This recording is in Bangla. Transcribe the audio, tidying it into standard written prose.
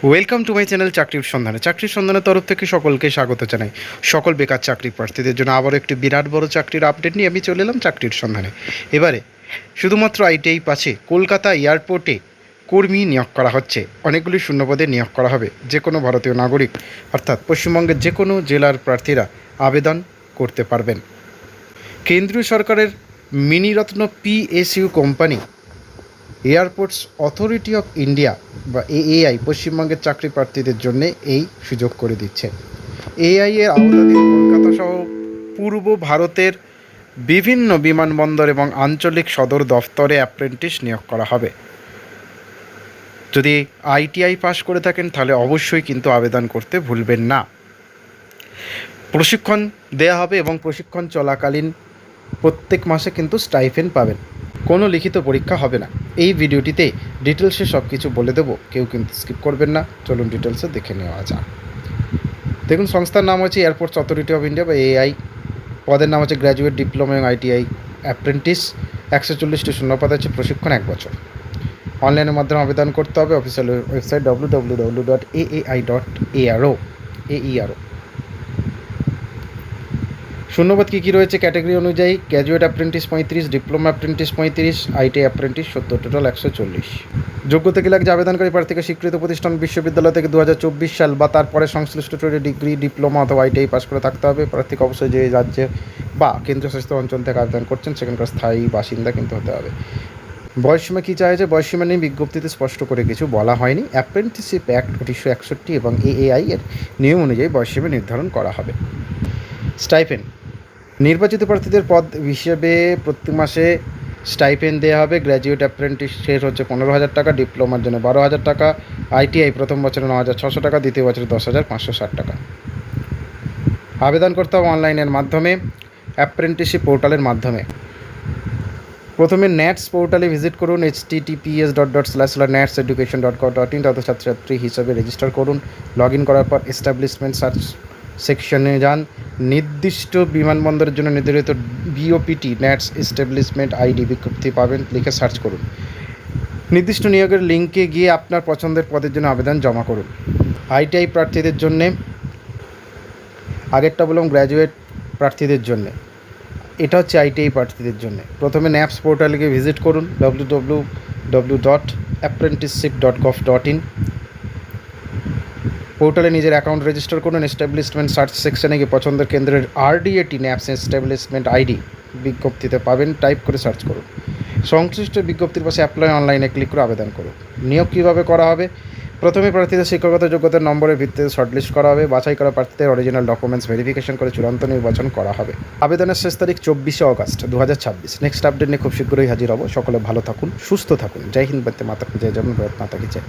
ওয়েলকাম টু মাই চ্যানেল চাকরির সন্ধানে। চাকরির সন্ধানের তরফ থেকে সকলকে স্বাগত জানাই। সকল বেকার চাকরি প্রার্থীদের জন্য আবারও একটি বিরাট বড় চাকরির আপডেট নিয়ে আমি চলে এলাম চাকরির সন্ধানে। এবারে শুধুমাত্র আইটিআই পাশে কলকাতা এয়ারপোর্টে কর্মী নিয়োগ করা হচ্ছে। অনেকগুলি শূন্যপদে নিয়োগ করা হবে। যে কোনো ভারতীয় নাগরিক অর্থাৎ পশ্চিমবঙ্গের যে কোনো জেলার প্রার্থীরা আবেদন করতে পারবেন। কেন্দ্রীয় সরকারের Miniratna PSU company airports authority of India বা এএআই পশ্চিমবঙ্গের চাকরি প্রার্থীদের জন্য এই সুযোগ করে দিচ্ছে। এআই এর আওতাধীন কলকাতা সহ পূর্ব ভারতের বিভিন্ন বিমানবন্দর এবং আঞ্চলিক সদর দফতরে অ্যাপ্রেন্টিস নিয়োগ করা হবে। যদি আইটিআই পাস করে থাকেন তাহলে অবশ্যই কিন্তু আবেদন করতে ভুলবেন না। প্রশিক্ষণ দেওয়া হবে এবং প্রশিক্ষণ চলাকালীন প্রত্যেক মাসে কিন্তু স্টাইপেন্ড পাবেন। কোনো লিখিত পরীক্ষা হবে না। এই ভিডিওটিতে ডিটেলসে সব কিছু বলে দেবো, কেউ কিন্তু স্কিপ করবেন না। চলুন ডিটেলসে দেখে নেওয়া যাক। দেখুন, সংস্থার নাম হচ্ছে এয়ারপোর্টস অথরিটি অফ ইন্ডিয়া বা এআই। পদের নাম হচ্ছে গ্র্যাজুয়েট ডিপ্লোমা এবং আইটিআই অ্যাপ্রেন্টিস। 140টি শূন্যপদ আছে, প্রশিক্ষণ 1 বছর। অনলাইনের মাধ্যমে আবেদন করতে হবে। Official website www.aai.aro। শূন্যপদ কী কী রয়েছে ক্যাটাগরি অনুযায়ী: graduate apprentice 35, diploma apprentice 35, ITI apprentice 70, total 140। যোগ্যতা কী লাগছে? আবেদনকারী প্রার্থীকে স্বীকৃত প্রতিষ্ঠান বিশ্ববিদ্যালয় থেকে 2024 সাল বা তারপরে সংশ্লিষ্ট ট্রেডে ডিগ্রি, ডিপ্লোমা অথবা আইটিআই পাস করে থাকতে হবে। প্রার্থীকে অবশ্যই যে রাজ্যে বা কেন্দ্রশাসিত অঞ্চল থেকে আবেদন করছেন সেখানকার স্থায়ী বাসিন্দা কিন্তু হতে হবে। বয়সসীমা কী চাইছে? বয়সসীমা নিয়ে বিজ্ঞপ্তিতে স্পষ্ট করে কিছু বলা হয়নি। অ্যাপ্রেন্টিসশিপ অ্যাক্ট 1961 এবং এএআই এর নিয়ম অনুযায়ী বয়সসীমা নির্ধারণ করা হবে। স্টাইপেন্ড: নির্বাচিত প্রার্থীদের পদ হিসেবে প্রতি মাসে স্টাইপেন্ড দেওয়া হবে। গ্র্যাজুয়েট অ্যাপ্রেন্টিসের হচ্ছে 15,000 টাকা, ডিপ্লোমার জন্য 12,000 টাকা, আইটিআই প্রথম বছরে 9,600 টাকা, দ্বিতীয় বছরে 10,560 টাকা। আবেদন করতে হবে অনলাইনের মাধ্যমে, অ্যাপ্রেন্টিসশিপ পোর্টালের মাধ্যমে। প্রথমে ন্যাটস পোর্টালে ভিজিট করুন, https://natseducation.gov.in। তত ছাত্রছাত্রী হিসাবে রেজিস্টার করুন। লগ ইন করার পর এস্টাবলিশমেন্ট সার্চ সেকশনে যান। নির্দিষ্ট বিমানবন্দরের জন্য নির্ধারিত বিওপিটি ন্যাটস এস্টাবলিশমেন্ট আইডি বিজ্ঞপ্তি পাবেন, লিখে সার্চ করুন। নির্দিষ্ট নিয়োগের লিঙ্কে গিয়ে আপনার পছন্দের পদের জন্য আবেদন জমা করুন। আইটিআই প্রার্থীদের জন্যে, আগেরটা বললাম গ্র্যাজুয়েট প্রার্থীদের জন্যে, এটা হচ্ছে আইটিআই প্রার্থীদের জন্য। প্রথমে ন্যাপস পোর্টালে গিয়ে ভিজিট করুন, www.apprenticeship.gov.in। পোর্টালে নিজের অ্যাকাউন্ট রেজিস্টার করুন। এস্টাবলিশমেন্ট সার্চ সেকশনে গিয়ে পছন্দের কেন্দ্রের আরডিএটি ন্যাপস এস্টাবলিশমেন্ট আইডি বিজ্ঞপ্তিতে পাবেন, টাইপ করে সার্চ করুন। সংশ্লিষ্ট বিজ্ঞপ্তির পাশে অ্যাপ্লাই অনলাইনে ক্লিক করে আবেদন করুন। নিয়োগ কীভাবে করা হবে? প্রথমে প্রার্থীদের শিক্ষাগত যোগ্যতার নম্বরের ভিত্তিতে শর্টলিস্ট করা হবে। বাছাই করা প্রার্থীদের অরিজিনাল ডকুমেন্টস ভেরিফিকেশন করে চূড়ান্ত নির্বাচন করা হবে। আবেদনের শেষ তারিখ 24শে অগস্ট 2026। নেক্সট আপডেট নিয়ে খুব শীঘ্রই হাজির হব। সকলে ভালো থাকুন, সুস্থ থাকুন। জয় হিন্দ, বন্দে মাতরম, জয় জগন্নাথ, ভারত মাতা কি জয়।